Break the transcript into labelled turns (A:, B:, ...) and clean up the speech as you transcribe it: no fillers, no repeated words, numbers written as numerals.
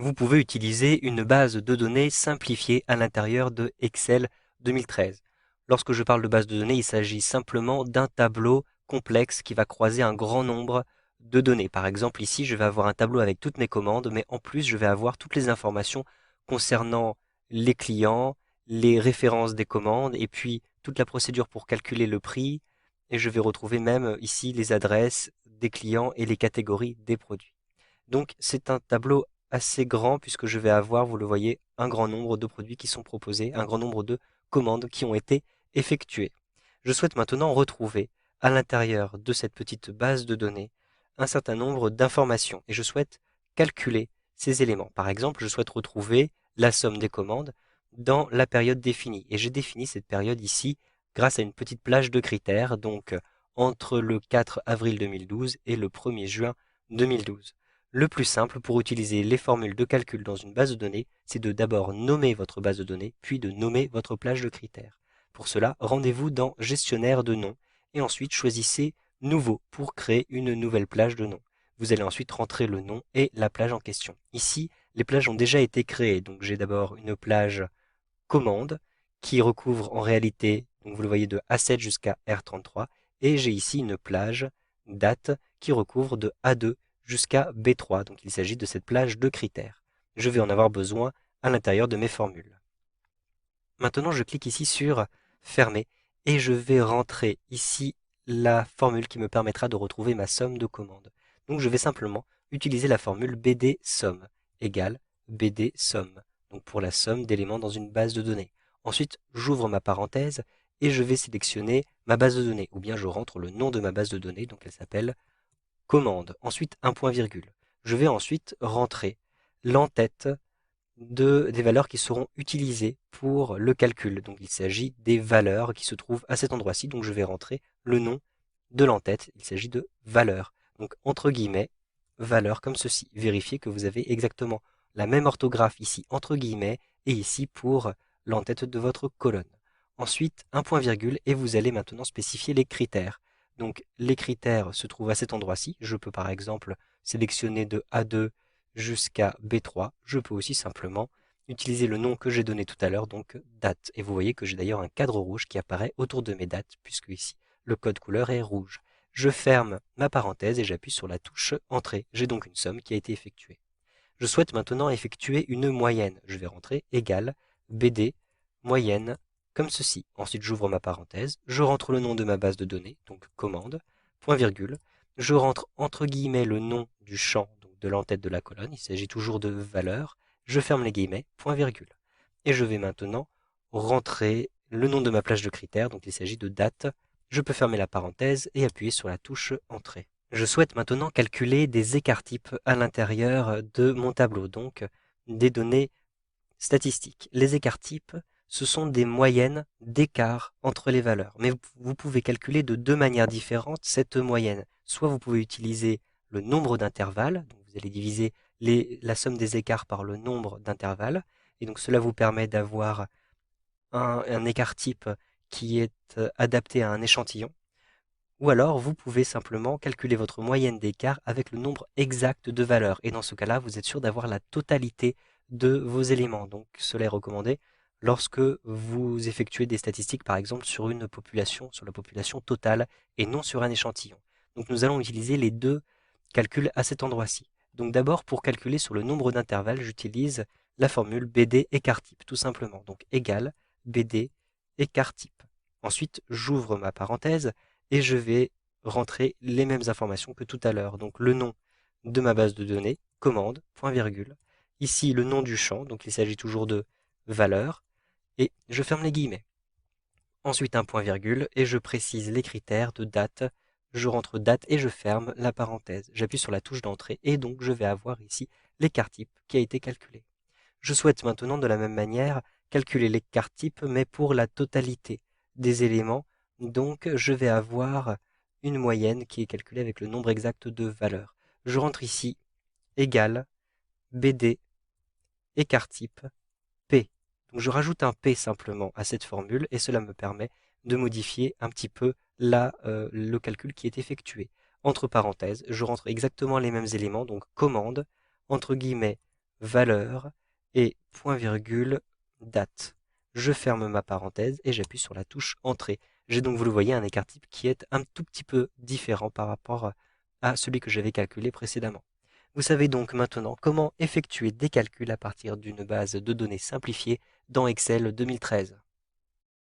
A: Vous pouvez utiliser une base de données simplifiée à l'intérieur de Excel 2013. Lorsque je parle de base de données, il s'agit simplement d'un tableau complexe qui va croiser un grand nombre de données. Par exemple, ici, je vais avoir un tableau avec toutes mes commandes, mais en plus, je vais avoir toutes les informations concernant les clients, les références des commandes, et puis toute la procédure pour calculer le prix, et je vais retrouver même ici les adresses des clients et les catégories des produits. Donc c'est un tableau assez grand puisque je vais avoir, vous le voyez, un grand nombre de produits qui sont proposés, un grand nombre de commandes qui ont été effectuées. Je souhaite maintenant retrouver à l'intérieur de cette petite base de données un certain nombre d'informations et je souhaite calculer ces éléments. Par exemple, je souhaite retrouver la somme des commandes dans la période définie et j'ai défini cette période ici grâce à une petite plage de critères, donc entre le 4 avril 2012 et le 1er juin 2012. Le plus simple pour utiliser les formules de calcul dans une base de données, c'est de d'abord nommer votre base de données, puis de nommer votre plage de critères. Pour cela, rendez-vous dans Gestionnaire de noms et ensuite choisissez Nouveau pour créer une nouvelle plage de noms. Vous allez ensuite rentrer le nom et la plage en question. Ici, les plages ont déjà été créées, donc j'ai d'abord une plage commande qui recouvre en réalité, donc vous le voyez, de A7 jusqu'à R33, et j'ai ici une plage date qui recouvre de A2 jusqu'à B3, donc il s'agit de cette plage de critères. Je vais en avoir besoin à l'intérieur de mes formules. Maintenant, je clique ici sur Fermer et je vais rentrer ici la formule qui me permettra de retrouver ma somme de commandes. Donc je vais simplement utiliser la formule BD somme égale BD somme, donc pour la somme d'éléments dans une base de données. Ensuite, j'ouvre ma parenthèse et je vais sélectionner ma base de données, ou bien je rentre le nom de ma base de données, donc elle s'appelle commande. Ensuite, un point virgule. Je vais ensuite rentrer l'entête des valeurs qui seront utilisées pour le calcul. Donc il s'agit des valeurs qui se trouvent à cet endroit-ci. Donc je vais rentrer le nom de l'entête. Il s'agit de valeurs. Donc entre guillemets, valeurs comme ceci. Vérifiez que vous avez exactement la même orthographe ici entre guillemets et ici pour l'entête de votre colonne. Ensuite, un point virgule et vous allez maintenant spécifier les critères. Donc les critères se trouvent à cet endroit-ci. Je peux par exemple sélectionner de A2 jusqu'à B3. Je peux aussi simplement utiliser le nom que j'ai donné tout à l'heure, donc date. Et vous voyez que j'ai d'ailleurs un cadre rouge qui apparaît autour de mes dates, puisque ici le code couleur est rouge. Je ferme ma parenthèse et j'appuie sur la touche Entrée. J'ai donc une somme qui a été effectuée. Je souhaite maintenant effectuer une moyenne. Je vais rentrer égale BD moyenne comme ceci. Ensuite, j'ouvre ma parenthèse, je rentre le nom de ma base de données, donc commande, point virgule. Je rentre entre guillemets le nom du champ, donc de l'entête de la colonne. Il s'agit toujours de valeur. Je ferme les guillemets, point virgule. Et je vais maintenant rentrer le nom de ma plage de critères, donc il s'agit de date. Je peux fermer la parenthèse et appuyer sur la touche Entrée. Je souhaite maintenant calculer des écarts-types à l'intérieur de mon tableau, donc des données statistiques. Les écarts-types, ce sont des moyennes d'écart entre les valeurs. Mais vous pouvez calculer de deux manières différentes cette moyenne. Soit vous pouvez utiliser le nombre d'intervalles, donc vous allez diviser la somme des écarts par le nombre d'intervalles, et donc cela vous permet d'avoir un écart-type qui est adapté à un échantillon. Ou alors, vous pouvez simplement calculer votre moyenne d'écart avec le nombre exact de valeurs. Et dans ce cas-là, vous êtes sûr d'avoir la totalité de vos éléments. Donc, cela est recommandé lorsque vous effectuez des statistiques, par exemple, sur une population, sur la population totale et non sur un échantillon. Donc, nous allons utiliser les deux calculs à cet endroit-ci. Donc, d'abord, pour calculer sur le nombre d'intervalles, j'utilise la formule BD écart type, tout simplement. Donc, égale BD écart type. Ensuite, j'ouvre ma parenthèse et je vais rentrer les mêmes informations que tout à l'heure. Donc le nom de ma base de données, commande, point virgule. Ici le nom du champ, donc il s'agit toujours de valeur, et je ferme les guillemets. Ensuite un point virgule et je précise les critères de date. Je rentre date et je ferme la parenthèse. J'appuie sur la touche d'entrée et donc je vais avoir ici l'écart type qui a été calculé. Je souhaite maintenant de la même manière calculer l'écart type mais pour la totalité des éléments. Donc je vais avoir une moyenne qui est calculée avec le nombre exact de valeurs. Je rentre ici égale BD écart type P. Donc je rajoute un P simplement à cette formule et cela me permet de modifier un petit peu le calcul qui est effectué. Entre parenthèses, je rentre exactement les mêmes éléments, donc commande, entre guillemets, valeur et point virgule date. Je ferme ma parenthèse et j'appuie sur la touche entrée. J'ai donc, vous le voyez, un écart type qui est un tout petit peu différent par rapport à celui que j'avais calculé précédemment. Vous savez donc maintenant comment effectuer des calculs à partir d'une base de données simplifiée dans Excel 2013.